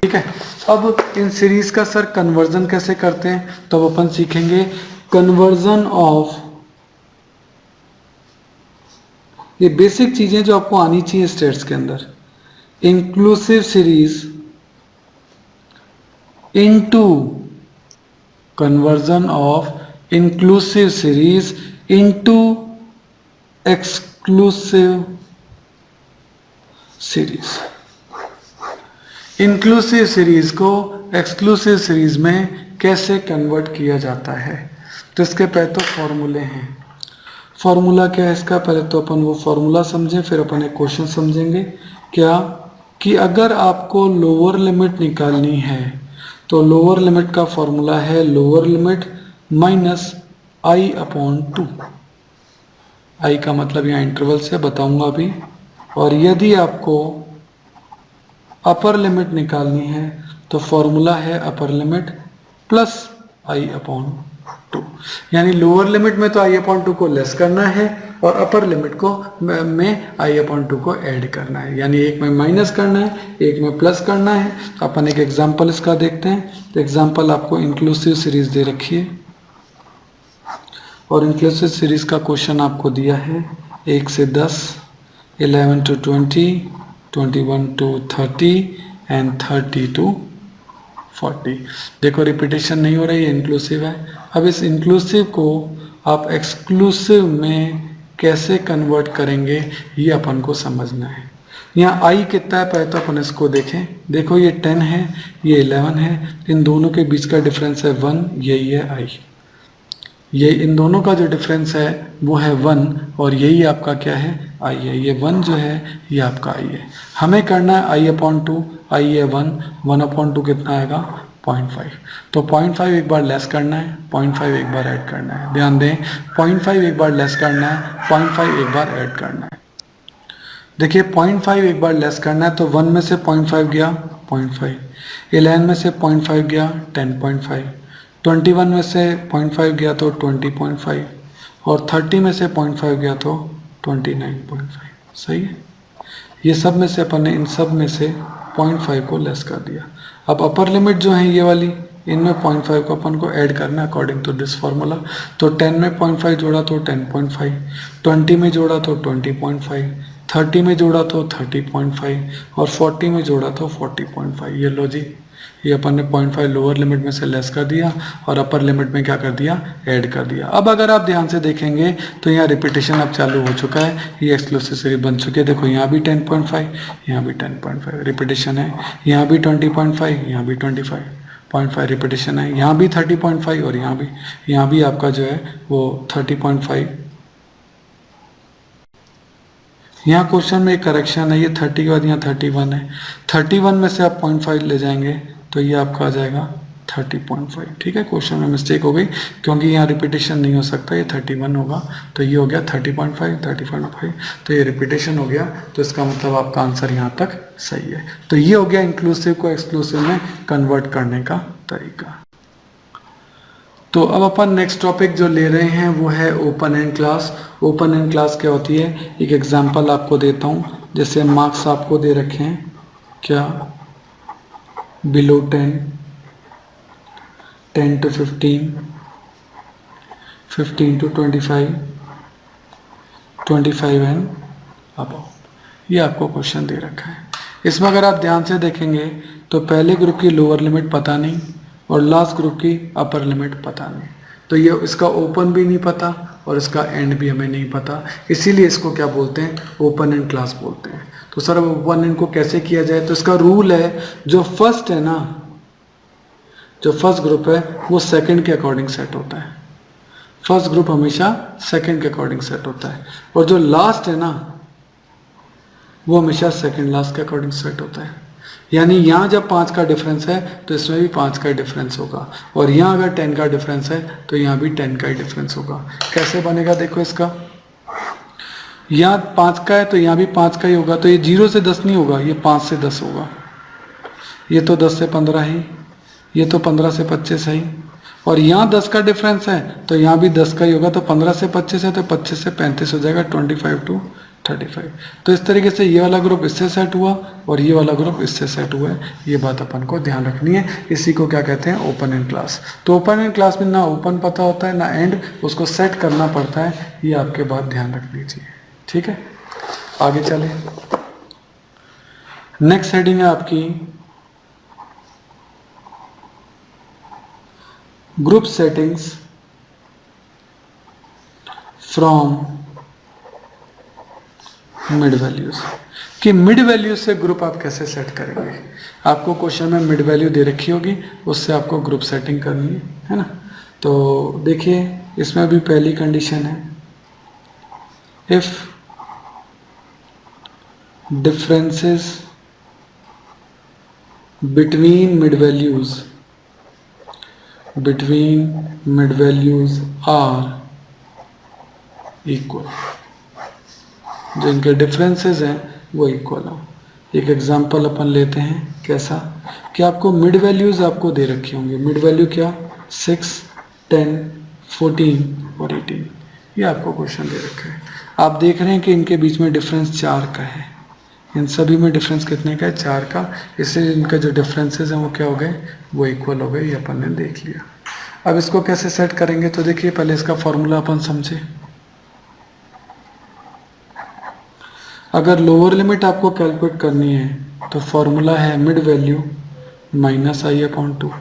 ठीक है। अब इन सीरीज का सर कन्वर्जन कैसे करते हैं, तो अब अपन सीखेंगे कन्वर्जन ऑफ, ये बेसिक चीजें जो आपको आनी चाहिए स्टेट्स के अंदर, inclusive series into conversion of inclusive series into exclusive series. Inclusive series को एक्सक्लूसिव सीरीज में कैसे कन्वर्ट किया जाता है, तो इसके पहले तो फॉर्मूले हैं। फॉर्मूला क्या है इसका, पहले तो अपन वो फॉर्मूला समझें, फिर अपन एक क्वेश्चन समझेंगे। क्या कि अगर आपको लोअर लिमिट निकालनी है तो लोअर लिमिट का फॉर्मूला है लोअर लिमिट माइनस आई अपॉन 2। आई का मतलब यहाँ इंटरवल से बताऊंगा अभी। और यदि आपको अपर लिमिट निकालनी है तो फॉर्मूला है अपर लिमिट प्लस आई अपॉन 2। यानी लोअर लिमिट में तो आई अपॉन 2 को लेस करना है और अपर लिमिट को में आई अपॉन 2 को ऐड करना है, यानी एक में माइनस करना है एक में प्लस करना है। तो अपन एक एग्जांपल इसका देखते हैं। तो एग्जांपल आपको इंक्लूसिव सीरीज दे रखी है और इंक्लूसिव सीरीज का क्वेश्चन आपको दिया है 1 से 10, 11 to 20, 21 to 30 एंड 30 to 40। देखो रिपीटेशन नहीं हो रही है, इंक्लूसिव है। अब इस इंक्लूसिव को आप एक्सक्लूसिव में कैसे कन्वर्ट करेंगे ये अपन को समझना है। यहाँ आई कितना है पहले तो अपन इसको देखें। देखो ये 10 है ये 11 है, इन दोनों के बीच का डिफरेंस है 1, यही है आई। ये इन दोनों का जो डिफरेंस है वो है 1 और यही आपका क्या है आई है। ये 1 जो है ये आपका आई है। हमें करना है आई अपॉन 2, आई है 1, 1 अपॉन 2 कितना आएगा 0.5। तो 0.5 एक बार लेस करना है, 0.5 एक बार ऐड करना है। ध्यान दें 0.5 एक बार लेस करना है, 0.5 एक बार ऐड करना है। देखिए 0.5 एक बार लेस करना है तो 1 में से 0.5 गया 0.5, 11 में से 0.5 गया 10.5, 21 में से 0.5 गया तो 20.5 और 30 में से 0.5 गया तो 29.5। सही है। ये सब में से अपन ने इन सब में से 0.5 को लेस कर दिया। अब अपर लिमिट जो है ये वाली, इनमें 0.5 को अपन को ऐड करना है अकॉर्डिंग टू दिस फार्मूला। तो 10 में 0.5 जोड़ा तो 10.5, 20 में जोड़ा तो 20.5, 30 में जोड़ा तो 30.5 और 40 में जोड़ा तो 40.5। ये लो जी, ये अपन ने 0.5 लोअर लिमिट में से लेस कर दिया और अपर लिमिट में क्या कर दिया ऐड कर दिया। अब अगर आप ध्यान से देखेंगे तो यहाँ रिपीटेशन अब चालू हो चुका है, ये एक्सक्लूसिव सीरीज बन चुकी है। देखो यहाँ भी 10.5, यहाँ भी 10.5 रिपीटेशन है, यहाँ भी 20.5, यहाँ भी 25.5 रिपीटेशन है, यहाँ भी 30.5 और यहाँ भी आपका जो है वो 30.5। यहाँ क्वेश्चन में एक करेक्शन है, ये 30 के बाद यहाँ 31 है। 31 में से आप 0.5 ले जाएंगे तो ये आपका आ जाएगा 30.5। ठीक है, क्वेश्चन में मिस्टेक हो गई क्योंकि यहाँ रिपीटेशन नहीं हो सकता, ये 31 होगा तो ये हो गया 30.5, 30.5 तो ये रिपीटेशन हो गया। तो इसका मतलब आपका आंसर यहाँ तक सही है। तो ये हो गया इंक्लूसिव को एक्सक्लूसिव में कन्वर्ट करने का तरीका। तो अब अपन नेक्स्ट टॉपिक जो ले रहे हैं वो है open and class. Open and class क्या होती है, एक एग्जांपल आपको देता हूँ। जैसे मार्क्स आपको दे रखे हैं क्या, below 10, 10 to 15, 15 to 25, 25 and above, ये आपको क्वेश्चन दे रखा है। इसमें अगर आप ध्यान से देखेंगे तो पहले ग्रुप की लोअर लिमिट पता नहीं और लास्ट ग्रुप की अपर लिमिट पता नहीं। तो ये इसका ओपन भी नहीं पता और इसका एंड भी हमें नहीं पता, इसीलिए इसको क्या बोलते हैं ओपन एंड क्लास बोलते हैं। तो सर ओपन एंड को कैसे किया जाए, तो इसका रूल है जो फर्स्ट है ना, जो फर्स्ट ग्रुप है वो सेकंड के अकॉर्डिंग सेट होता है। फर्स्ट ग्रुप हमेशा सेकंड के अकॉर्डिंग सेट होता है और जो लास्ट है ना वो हमेशा सेकंड लास्ट के अकॉर्डिंग सेट होता है। यानी यहाँ जब 5 का डिफरेंस है तो इसमें भी 5 का डिफरेंस होगा और यहाँ अगर 10 का डिफरेंस है तो यहाँ भी 10 का ही डिफरेंस होगा। कैसे बनेगा देखो, इसका यहाँ 5 का है तो यहाँ भी 5 का ही होगा। तो ये 0 से 10 नहीं होगा, ये 5 से 10 होगा। ये तो 10 से 15 है, ये तो 15 से 25 है और यहाँ 10 का डिफरेंस है तो यहाँ भी 10 का ही होगा। तो 15 से 25 है तो 25 से 35 हो जाएगा, 25 to 35। तो इस तरीके से ये वाला ग्रुप इससे सेट हुआ और ये वाला ग्रुप इससे सेट हुआ है। ये बात अपन को ध्यान रखनी है। इसी को क्या कहते हैं, ओपन इन क्लास। तो ओपन इन क्लास में ना ओपन पता होता है ना एंड, उसको सेट करना पड़ता है। ये आपके बात ध्यान रख लीजिए, ठीक है। आगे चले, नेक्स्ट हेडिंग है आपकी group settings from mid values, कि मिड वैल्यू से ग्रुप आप कैसे सेट करेंगे। आपको क्वेश्चन में मिड वैल्यू दे रखी होगी, उससे आपको ग्रुप सेटिंग करनी है ना। तो देखिए इसमें भी पहली कंडीशन है, if differences between mid values are equal, जो इनके डिफरेंसेस हैं वो इक्वल हो। एक एग्जांपल अपन लेते हैं, कैसा कि आपको मिड वैल्यूज आपको दे रखी होंगी। मिड वैल्यू क्या, 6, 10, 14 और 18, ये आपको क्वेश्चन दे रखा है। आप देख रहे हैं कि इनके बीच में डिफरेंस 4 का है। इन सभी में डिफरेंस कितने का है, 4 का। इससे इनका जो डिफरेंसेस हैं वो क्या हो गए, वो इक्वल हो गए। ये अपन ने देख लिया। अब इसको कैसे सेट करेंगे, तो देखिए पहले इसका फॉर्मूला अपन समझे। अगर लोअर लिमिट आपको कैलकुलेट करनी है तो फॉर्मूला है मिड वैल्यू माइनस i/2,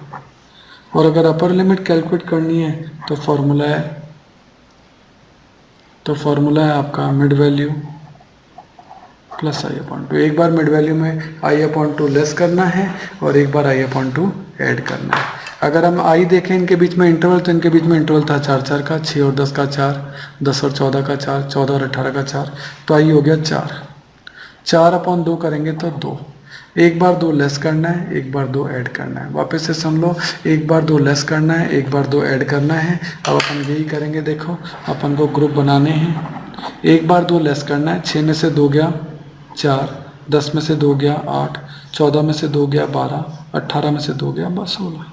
और अगर अपर लिमिट कैलकुलेट करनी है तो फॉर्मूला है आपका मिड वैल्यू प्लस i/2। एक बार मिड वैल्यू में i/2 लेस करना है और एक बार i/2 ऐड करना है। अगर हम i देखें इनके बीच में इंटरवल, तो इनके बीच में इंटरवल था 4 4 का, 6 और 10 का 4, 10 और 14 का 4, 14 और 18 का 4, तो i हो गया 4। 4/2 करेंगे तो 2। एक बार 2 लेस करना है, एक बार 2 ऐड करना है। वापस से सुन लो, एक बार 2 लेस करना है, एक बार 2 ऐड करना है। अब अपन यही करेंगे। देखो अपन को ग्रुप बनाने हैं। एक बार 2 लेस करना है, 6 में से 2 गया 4, 10 में से 2 गया 8, 14 में से 2 गया 12, 18 में से 2 गया बस 16।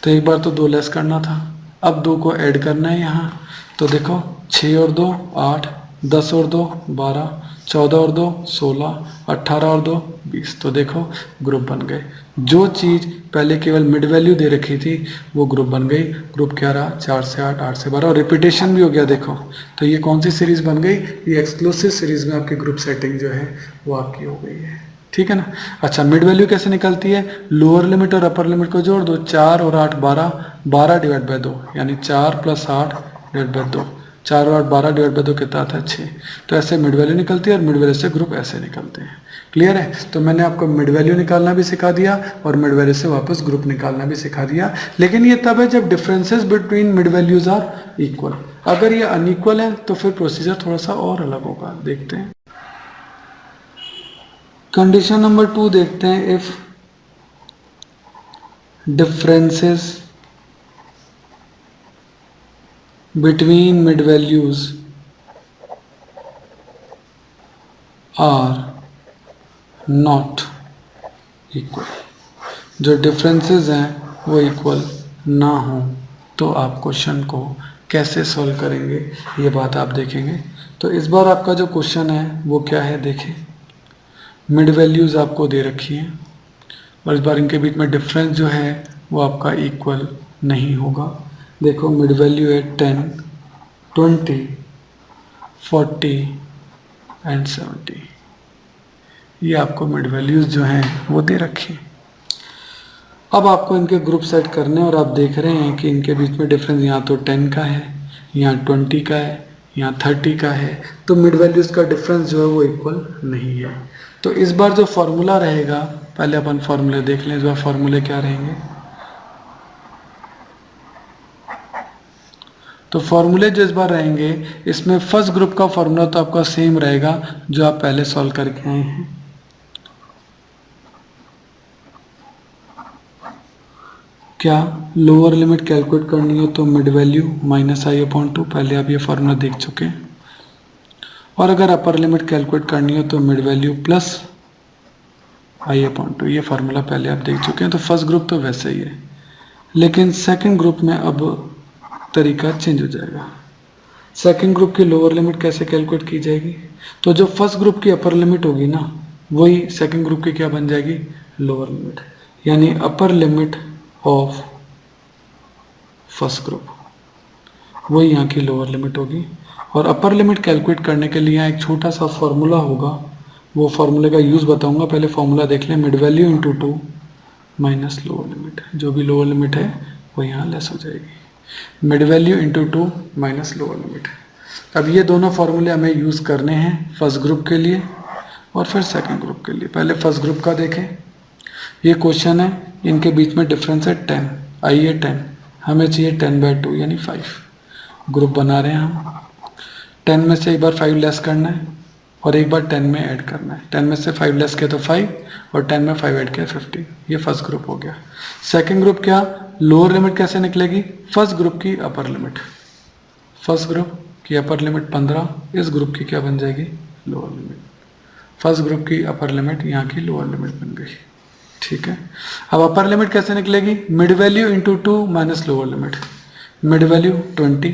तो एक बार तो 2 लेस करना था, अब 2 को ऐड करना है यहाँ। तो देखो 6 और 2 8, 10 और 2 12, 14 और 2 16, 18 और 2 20। तो देखो ग्रुप बन गए। जो चीज़ पहले केवल मिड वैल्यू दे रखी थी वो ग्रुप बन गई। ग्रुप क्या रहा, 4 से 8, 8 से 12, और रिपीटेशन भी हो गया। देखो तो ये कौन सी सीरीज बन गई, ये एक्सक्लूसिव सीरीज में आपकी ग्रुप सेटिंग जो है वो आपकी हो गई है, ठीक है ना। अच्छा, मिड वैल्यू कैसे निकलती है, लोअर लिमिट और अपर लिमिट को जोड़ दो। 4 और 8 12, 12 डिवाइड बाय 2 यानी 4 + 8 डिवाइड बाय 2, 4 और 8 12 डिवाइड बाय 2 कितना आता है 6। तो ऐसे मिड वैल्यू निकलती है और मिड वैल्यू से ग्रुप ऐसे निकलते हैं। क्लियर है। तो मैंने आपको मिड वैल्यू निकालना भी सिखा दिया और मिड वैल्यू से वापस ग्रुप निकालना भी सिखा दिया। लेकिन ये तब है जब differences between mid values are equal. अगर ये अनइक्वल है तो फिर प्रोसीजर थोड़ा सा और अलग होगा। देखते हैं कंडीशन नंबर 2, देखते हैं। If differences between mid values are not equal, जो डिफरेंसेस हैं वो इक्वल ना हो तो आप क्वेश्चन को कैसे सॉल्व करेंगे, ये बात आप देखेंगे। तो इस बार आपका जो क्वेश्चन है वो क्या है, देखें। मिड वैल्यूज आपको दे रखी हैं और इस बार इनके बीच में डिफरेंस जो है वो आपका इक्वल नहीं होगा। देखो मिड वैल्यू है 10, 20, 40 एंड 70। ये आपको मिड वैल्यूज जो हैं वो दे रखी हैं। अब आपको इनके ग्रुप सेट करने और आप देख रहे हैं कि इनके बीच में डिफरेंस यहाँ तो 10 का है, यहाँ 20 का है, यहाँ 30 का है। तो मिड वैल्यूज का डिफरेंस जो है वो इक्वल नहीं है। तो इस बार जो फॉर्मूला रहेगा, पहले अपन फॉर्मूले देख लें। इस बार फॉर्मूले क्या रहेंगे, तो फॉर्मूले जो इस बार रहेंगे, इसमें फर्स्ट ग्रुप का फॉर्मूला तो आपका सेम रहेगा जो आप पहले सॉल्व करके आए हैं। क्या लोअर लिमिट कैलकुलेट करनी हो तो मिड वैल्यू माइनस i/2, पहले आप ये फॉर्मूला देख चुके हैं। और अगर अपर लिमिट कैलकुलेट करनी हो तो मिड वैल्यू प्लस i/2, ये फार्मूला पहले आप देख चुके हैं। तो फर्स्ट ग्रुप तो वैसे ही है, लेकिन सेकंड ग्रुप में अब तरीका चेंज हो जाएगा। सेकंड ग्रुप की लोअर लिमिट कैसे कैलकुलेट की जाएगी? तो जो फर्स्ट ग्रुप की अपर लिमिट होगी ना, वही सेकंड ग्रुप की क्या बन जाएगी? Lower limit. यानी upper limit of first group वही यहाँ की लोअर लिमिट होगी। और अपर लिमिट कैलकुलेट करने के लिए यहाँ एक छोटा सा फॉर्मूला होगा, वो फॉर्मूले का यूज़ बताऊंगा। पहले फॉर्मूला देख लें, mid value into 2 minus lower limit. जो भी लोअर लिमिट है वो यहाँ लेस हो जाएगी। Mid value into 2 minus lower limit. अब ये दोनों फॉर्मूले हमें यूज़ करने हैं फर्स्ट ग्रुप के लिए और फिर सेकंड ग्रुप के लिए। पहले फर्स्ट ग्रुप का देखें। ये क्वेश्चन है, इनके बीच में डिफरेंस है 10, आइए 10, हमें चाहिए 10/2 यानी 5। ग्रुप बना रहे हैं हम। 10 में से एक बार 5 लेस करना है और एक बार 10 में ऐड करना है। 10 में से 5 लेस किया तो 5 और 10 में 5 ऐड किया 15। ये फर्स्ट ग्रुप हो गया। सेकंड ग्रुप क्या? लोअर लिमिट कैसे निकलेगी? फर्स्ट ग्रुप की अपर लिमिट। फर्स्ट ग्रुप की अपर लिमिट 15, इस ग्रुप की क्या बन जाएगी? Lower limit. फर्स्ट ग्रुप की अपर लिमिट यहाँ की लोअर लिमिट बन गई। ठीक है, अब अपर लिमिट कैसे निकलेगी? Mid value into 2 minus lower limit. Mid value 20,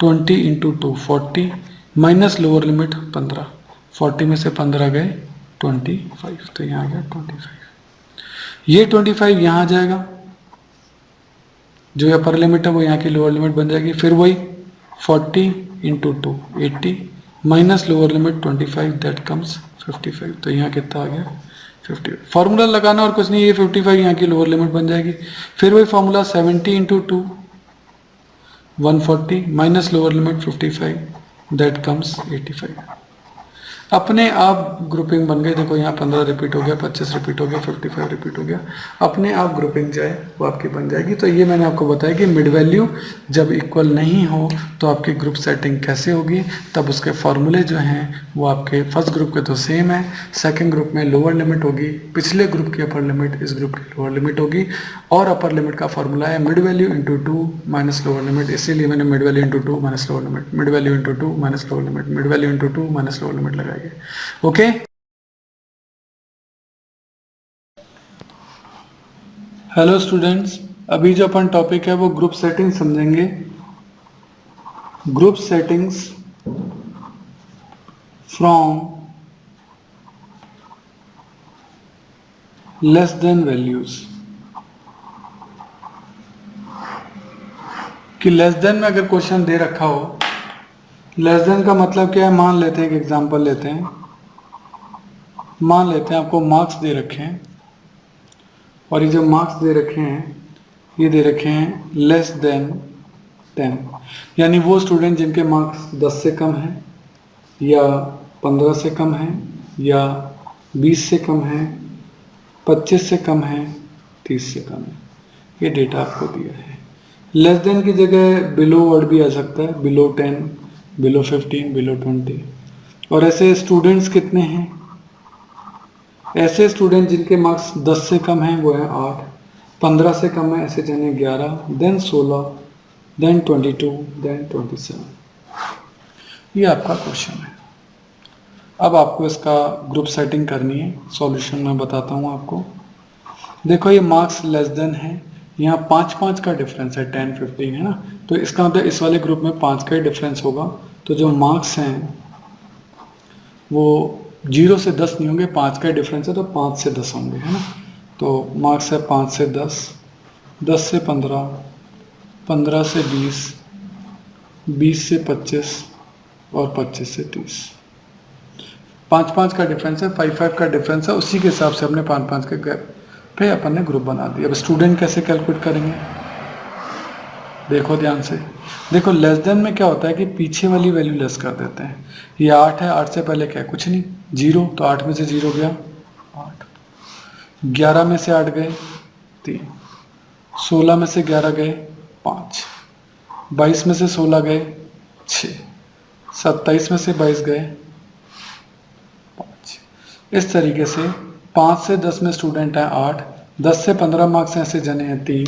20 into 2 40 minus lower limit 15। 40 में से 15 गए 25, तो यहाँ आ गया 25। ये 25 यहाँ आ जाएगा, जो अपर लिमिट है वो यहाँ की लोअर लिमिट बन जाएगी। फिर वही 40 into 2 80 minus lower limit 25, that comes 55। तो यहाँ कितना आ गया? 50। फॉर्मूला लगाना और कुछ नहीं, ये 55 यहाँ की लोअर लिमिट बन जाएगी। फिर वही formula 70 into 2 140 minus lower limit 55, that comes 85। अपने आप ग्रुपिंग बन गई। देखो यहाँ 15 रिपीट हो गया, 25 रिपीट हो गया, 55 रिपीट हो गया। अपने आप ग्रुपिंग जो है वो आपकी बन जाएगी। तो ये मैंने आपको बताया कि मिड वैल्यू जब इक्वल नहीं हो तो आपकी ग्रुप सेटिंग कैसे होगी। तब उसके फॉर्मूले जो हैं वो आपके फर्स्ट ग्रुप के तो सेम है, सेकंड ग्रुप में लोअर लिमिट होगी, पिछले ग्रुप की अपर लिमिट इस ग्रुप की लोअर लिमिट होगी। और अपर लिमिट का फॉर्मूला है mid value into 2 minus lower limit, इसीलिए मैंने mid value into 2 minus lower limit, mid value into 2 minus lower limit, mid value into 2 minus lower limit लगाएंगे। Okay, hello students, अभी जो अपन topic है वो group setting समझेंगे। Group settings from less than values. कि less than में अगर question दे रखा हो, लेस देन का मतलब क्या है? मान लेते हैं, एक एग्जांपल लेते हैं। मान लेते हैं आपको मार्क्स दे रखे हैं और ये जो मार्क्स दे रखे हैं ये दे रखे हैं लेस देन 10, यानी वो स्टूडेंट जिनके मार्क्स 10 से कम हैं या 15 से कम हैं या 20 से कम हैं, 25 से कम है, 30 से कम है। ये डेटा आपको दिया है। लेस देन की जगह बिलो वर्ड भी आ सकता है, बिलो 10, बिलो 15, बिलो 20। और ऐसे स्टूडेंट्स कितने हैं? ऐसे स्टूडेंट जिनके मार्क्स 10 से कम हैं वो है 8, 15 से कम है ऐसे जने 11, देन 16, देन 22, देन 27। ये आपका क्वेश्चन है। अब आपको इसका ग्रुप सेटिंग करनी है। सॉल्यूशन मैं बताता हूँ आपको। देखो ये मार्क्स लेस देन है, यहाँ 5-5 का डिफरेंस है, 10, 15 है ना। तो इसका मतलब इस वाले ग्रुप में 5 का ही डिफरेंस होगा। तो जो मार्क्स हैं वो 0 से 10 नहीं होंगे, 5 का डिफरेंस है तो 5 से 10 होंगे, है ना। तो मार्क्स है 5 से 10, 10 से 15, 15 से 20, 20 से 25 और 25 से 30। 5-5 का डिफरेंस है, 5-5 का डिफरेंस है। उसी के हिसाब से हमने 5-5 के गैप पे अपन ने ग्रुप बना दिया। अब स्टूडेंट कैसे कैलकुलेट करेंगे, देखो ध्यान से। देखो लेस देन में क्या होता है कि पीछे वाली वैल्यू लेस कर देते हैं। ये 8 है, 8 से पहले क्या है? कुछ नहीं, 0, तो 8 में से 0 गया 8, 11 में से 8 गए 3, 16 में से 11 गए 5, 22 में से 16 गए 6, 27 में से 22 गए 5। इस तरीके से 5 से 10 में स्टूडेंट है 8, 10 से 15 मार्क्स हैं ऐसे जने हैं 3,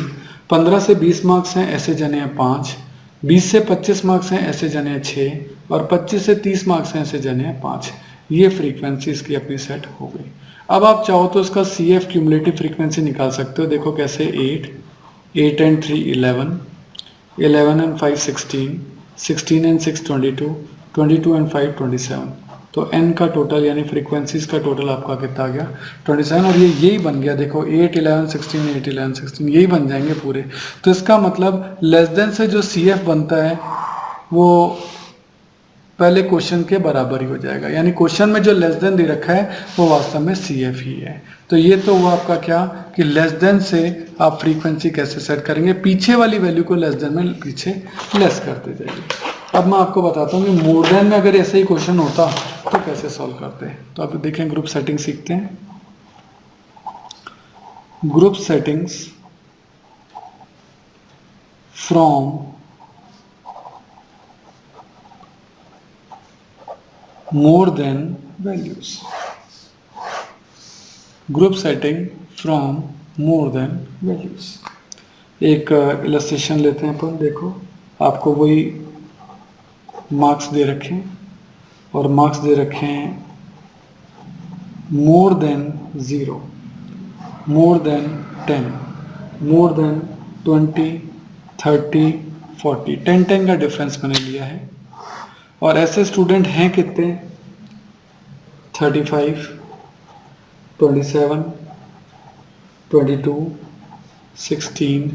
15 से 20 मार्क्स हैं ऐसे जने हैं 5, 20 से 25 मार्क्स हैं ऐसे जने हैं 6 और 25 से 30 मार्क्स हैं ऐसे जने हैं 5। ये फ्रीक्वेंसी इसकी अपनी सेट हो गई। अब आप चाहो तो इसका CF क्यूमुलेटिव फ्रीक्वेंसी निकाल सकते हो। देखो कैसे, 8 एंड 3 11, 11 एंड 5 16, 16 एंड 6 22, 22 एंड 5 27। तो n का टोटल यानी फ्रीक्वेंसीज का टोटल आपका कितना आ गया 27। और ये यही बन गया, देखो 8 11 16 8 11 16 यही बन जाएंगे पूरे। तो इसका मतलब लेस देन से जो CF बनता है वो पहले क्वेश्चन के बराबर ही हो जाएगा, यानी क्वेश्चन में जो लेस देन दे रखा है वो वास्तव में CF ही है। तो ये तो हुआ आपका क्या कि लेस देन से आप फ्रीक्वेंसी कैसे सेट करेंगे, पीछे वाली वैल्यू को लेस देन में पीछे लेस करते जाइए। अब मैं आपको बताता हूँ कि मोर देन में अगर ऐसे ही क्वेश्चन होता तो कैसे सॉल्व करते हैं। तो आप देखें, ग्रुप सेटिंग सीखते हैं। Group settings from more than values, group setting from more than values। एक इलस्ट्रेशन लेते हैं अपन। देखो, आपको वही मार्क्स दे रखे हैं और मार्क्स दे रखे हैं more than 0, more than 10, more than 20, 30, 40। 10 का डिफरेंस मैंने लिया है। और ऐसे स्टूडेंट हैं कितने 35, 27, 22, 16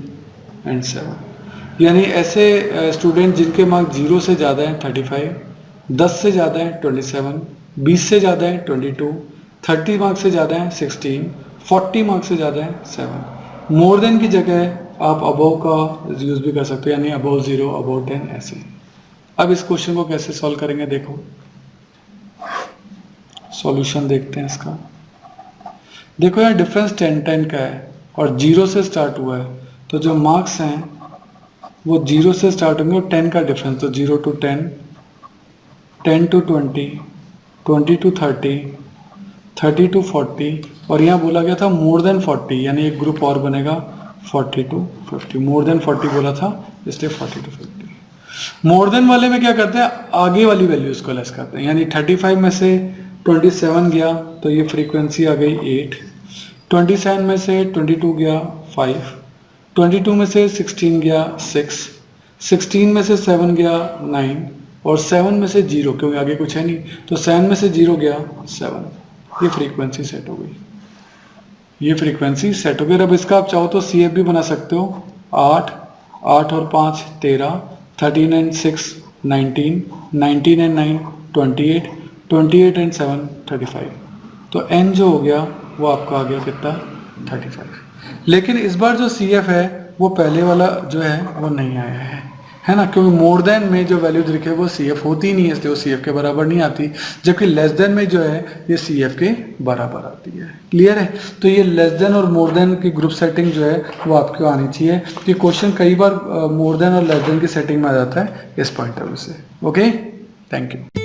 एंड 7। यानी ऐसे स्टूडेंट जिनके मार्क्स 0 से ज़्यादा हैं 35, 10 से ज़्यादा है 27, 20 से ज़्यादा है 22, 30 मार्क्स से ज़्यादा है 16, 40 मार्क्स से ज़्यादा है 7। मोर देन की जगह आप अबव का यूज़ भी कर सकते हो, यानी अबव 0, अबव 10 ऐसे। अब इस क्वेश्चन को कैसे सॉल्व करेंगे, देखो सॉल्यूशन देखते हैं इसका। देखो यार, डिफरेंस 10 का है और 0 से स्टार्ट हुआ है, तो जो मार्क्स हैं वो 0 से स्टार्ट होंगे और 10 का डिफरेंस, तो 0 to 10, 10 to 20, 20 to 30, 30 to 40। और यहाँ बोला गया था मोर देन 40, यानी एक ग्रुप और बनेगा 40 to 50। मोर देन 40 बोला था, इसलिए 40 to 50। मोर देन वाले में क्या करते हैं, आगे वाली वैल्यूज को लेस करते हैं। यानी 35 में से 27 गया तो ये फ्रीक्वेंसी आ गई 8, 27 में से 22 गया 5, 22 में से 16 गया 6, 16 में से 7 गया 9, और 7 में से 0, क्योंकि आगे कुछ है नहीं, तो 7 में से 0 गया 7। ये फ्रीक्वेंसी सेट हो गई, ये फ्रीक्वेंसी सेट हो गई। अब इसका आप चाहो तो CF भी बना सकते हो। 8, 8 और 5 13, 13 एंड 6 19, 19 एंड 9 28, 28 एंड 7 35। तो n जो हो गया वो आपका आ गया कितना 35। लेकिन इस बार जो CF है वो पहले वाला जो है वो नहीं आया है ना, क्योंकि मोर देन में जो वैल्यू लिखे वो CF होती नहीं है, इसलिए वो CF के बराबर नहीं आती। जबकि लेस देन में जो है ये CF के बराबर आती है। क्लियर है? तो ये लेस देन और मोर देन की ग्रुप सेटिंग जो है वो आपको आनी चाहिए, कि क्वेश्चन कई बार मोर देन और लेस देन की सेटिंग में आ जाता है इस पॉइंट ऑफ व्यू से। Okay, thank you.